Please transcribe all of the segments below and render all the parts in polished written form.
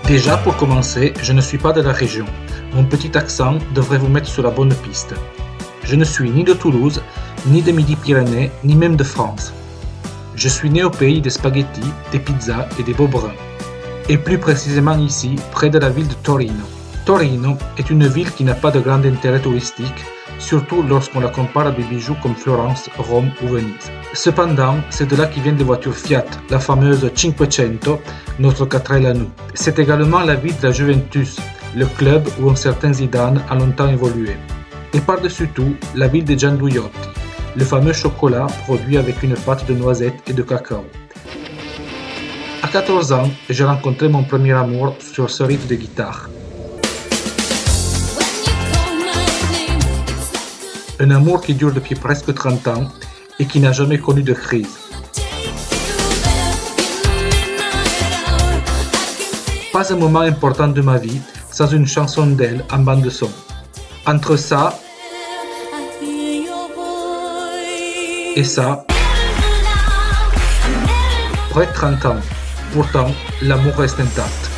Déjà, pour commencer, je ne suis pas de la région. Mon petit accent devrait vous mettre sur la bonne piste. Je ne suis ni de Toulouse, ni des Midi-Pyrénées, ni même de France. Je suis né au pays des spaghettis, des pizzas et des beaux bruns. Et plus précisément ici, près de la ville de Torino. Torino est une ville qui n'a pas de grand intérêt touristique, surtout lorsqu'on la compare à des bijoux comme Florence, Rome ou Venise. Cependant, c'est de là qui viennent les voitures Fiat, la fameuse Cinquecento, notre 4L à nous. C'est également la ville de la Juventus, le club où un certain Zidane a longtemps évolué. Et par-dessus tout, la ville des Gianduiotti, le fameux chocolat produit avec une pâte de noisettes et de cacao. À 14 ans, j'ai rencontré mon premier amour sur ce rythme de guitare. Un amour qui dure depuis presque 30 ans et qui n'a jamais connu de crise. Pas un moment important de ma vie sans une chanson d'elle en bande de son. Entre ça et ça, près de 30 ans. Pourtant, l'amour reste intact.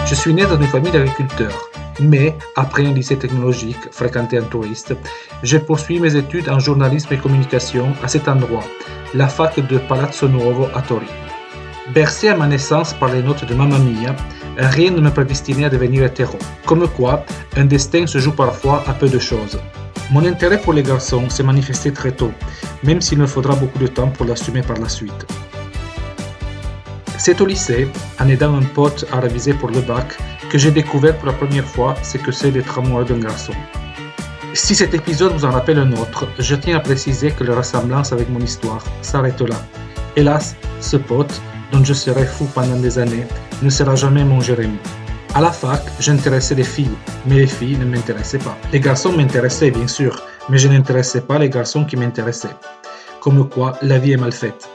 Je suis né dans une famille d'agriculteurs. Mais, après un lycée technologique fréquenté en touriste, j'ai poursuivi mes études en journalisme et communication à cet endroit, la fac de Palazzo Nuovo à Torino. Bercé à ma naissance par les notes de Mamma Mia, rien ne me prédestinait à devenir hétéro. Comme quoi, un destin se joue parfois à peu de choses. Mon intérêt pour les garçons s'est manifesté très tôt, même s'il me faudra beaucoup de temps pour l'assumer par la suite. C'est au lycée, en aidant un pote à réviser pour le bac, que j'ai découvert pour la première fois ce que c'est d'être amoureux d'un garçon. Si cet épisode vous en rappelle un autre, je tiens à préciser que la ressemblance avec mon histoire s'arrête là. Hélas, ce pote, dont je serai fou pendant des années, ne sera jamais mon Jérémy. À la fac, j'intéressais les filles, mais les filles ne m'intéressaient pas. Les garçons m'intéressaient bien sûr, mais je n'intéressais pas les garçons qui m'intéressaient. Comme quoi, la vie est mal faite.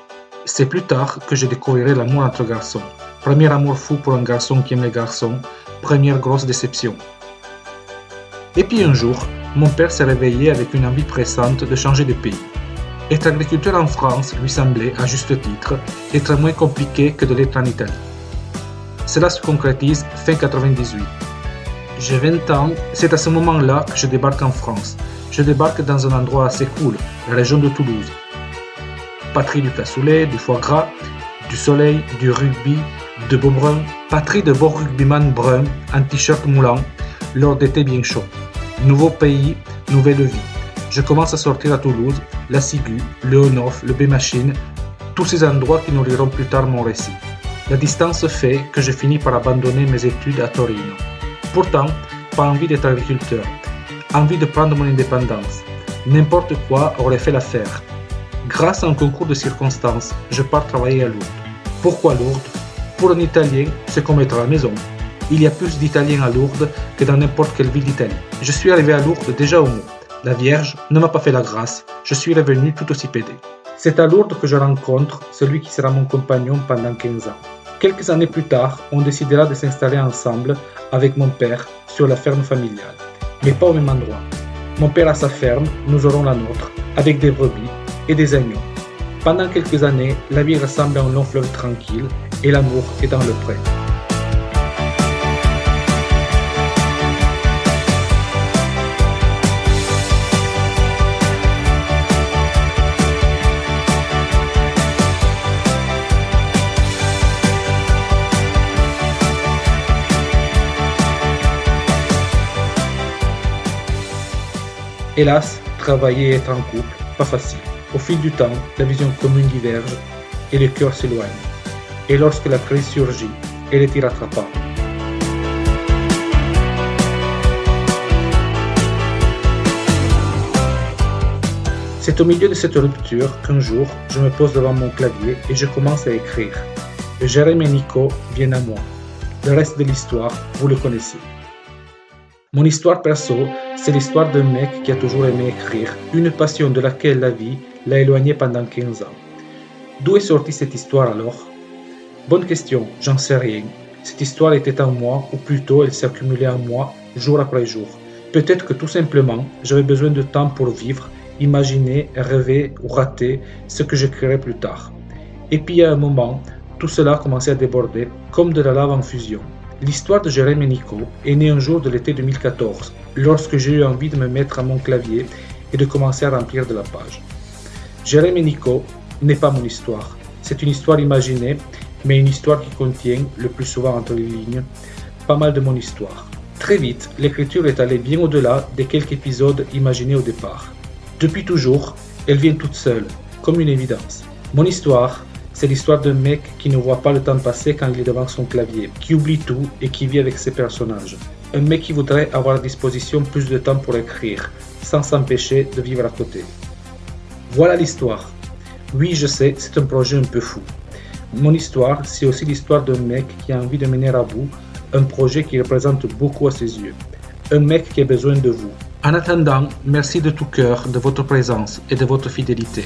C'est plus tard que je découvrirai l'amour entre garçons. Premier amour fou pour un garçon qui aime les garçons, première grosse déception. Et puis un jour, mon père s'est réveillé avec une envie pressante de changer de pays. Être agriculteur en France lui semblait, à juste titre, être moins compliqué que de l'être en Italie. Cela se concrétise fin 98. J'ai 20 ans, c'est à ce moment-là que je débarque en France. Je débarque dans un endroit assez cool, la région de Toulouse. Patrie du cassoulet, du foie gras, du soleil, du rugby, de beaux bruns, patrie de beaux rugbyman bruns en t-shirt moulant, lors d'été bien chaud. Nouveau pays, nouvelle vie. Je commence à sortir à Toulouse, la Ciguë, le Honof, le B-Machine, tous ces endroits qui nourriront plus tard mon récit. La distance fait que je finis par abandonner mes études à Torino. Pourtant, pas envie d'être agriculteur, envie de prendre mon indépendance. N'importe quoi aurait fait l'affaire. Grâce à un concours de circonstances, je pars travailler à Lourdes. Pourquoi Lourdes? Pour un Italien, c'est comme être à la maison. Il y a plus d'Italiens à Lourdes que dans n'importe quelle ville d'Italie. Je suis arrivé à Lourdes déjà au mot. La Vierge ne m'a pas fait la grâce, je suis revenu tout aussi pédé. C'est à Lourdes que je rencontre celui qui sera mon compagnon pendant 15 ans. Quelques années plus tard, on décidera de s'installer ensemble avec mon père sur la ferme familiale, mais pas au même endroit. Mon père a sa ferme, nous aurons la nôtre, avec des brebis et des agneaux. Pendant quelques années, la vie ressemble à un long fleuve tranquille et l'amour est dans le pré. Hélas, travailler et être en couple, pas facile. Au fil du temps, la vision commune diverge et le cœur s'éloigne. Et lorsque la crise surgit, elle est irrattrapable. C'est au milieu de cette rupture qu'un jour, je me pose devant mon clavier et je commence à écrire. Jérémy et Nico viennent à moi. Le reste de l'histoire, vous le connaissez. Mon histoire perso, c'est l'histoire d'un mec qui a toujours aimé écrire, une passion de laquelle la vie l'a éloigné pendant 15 ans. D'où est sortie cette histoire alors? Bonne question, j'en sais rien. Cette histoire était en moi, ou plutôt elle s'est accumulée en moi, jour après jour. Peut-être que tout simplement, j'avais besoin de temps pour vivre, imaginer, rêver ou rater ce que j'écrirai plus tard. Et puis à un moment, Tout cela a commencé à déborder comme de la lave en fusion. L'histoire de Jérém et Nico est née un jour de l'été 2014, lorsque j'ai eu envie de me mettre à mon clavier et de commencer à remplir de la page. Jérém et Nico n'est pas mon histoire. C'est une histoire imaginée, mais une histoire qui contient, le plus souvent entre les lignes, pas mal de mon histoire. Très vite, l'écriture est allée bien au-delà des quelques épisodes imaginés au départ. Depuis toujours, elle vient toute seule, comme une évidence. Mon histoire, c'est l'histoire d'un mec qui ne voit pas le temps passer quand il est devant son clavier, qui oublie tout et qui vit avec ses personnages. Un mec qui voudrait avoir à disposition plus de temps pour écrire, sans s'empêcher de vivre à côté. Voilà l'histoire. Oui, je sais, c'est un projet un peu fou. Mon histoire, c'est aussi l'histoire d'un mec qui a envie de mener à bout un projet qui représente beaucoup à ses yeux. Un mec qui a besoin de vous. En attendant, merci de tout cœur de votre présence et de votre fidélité.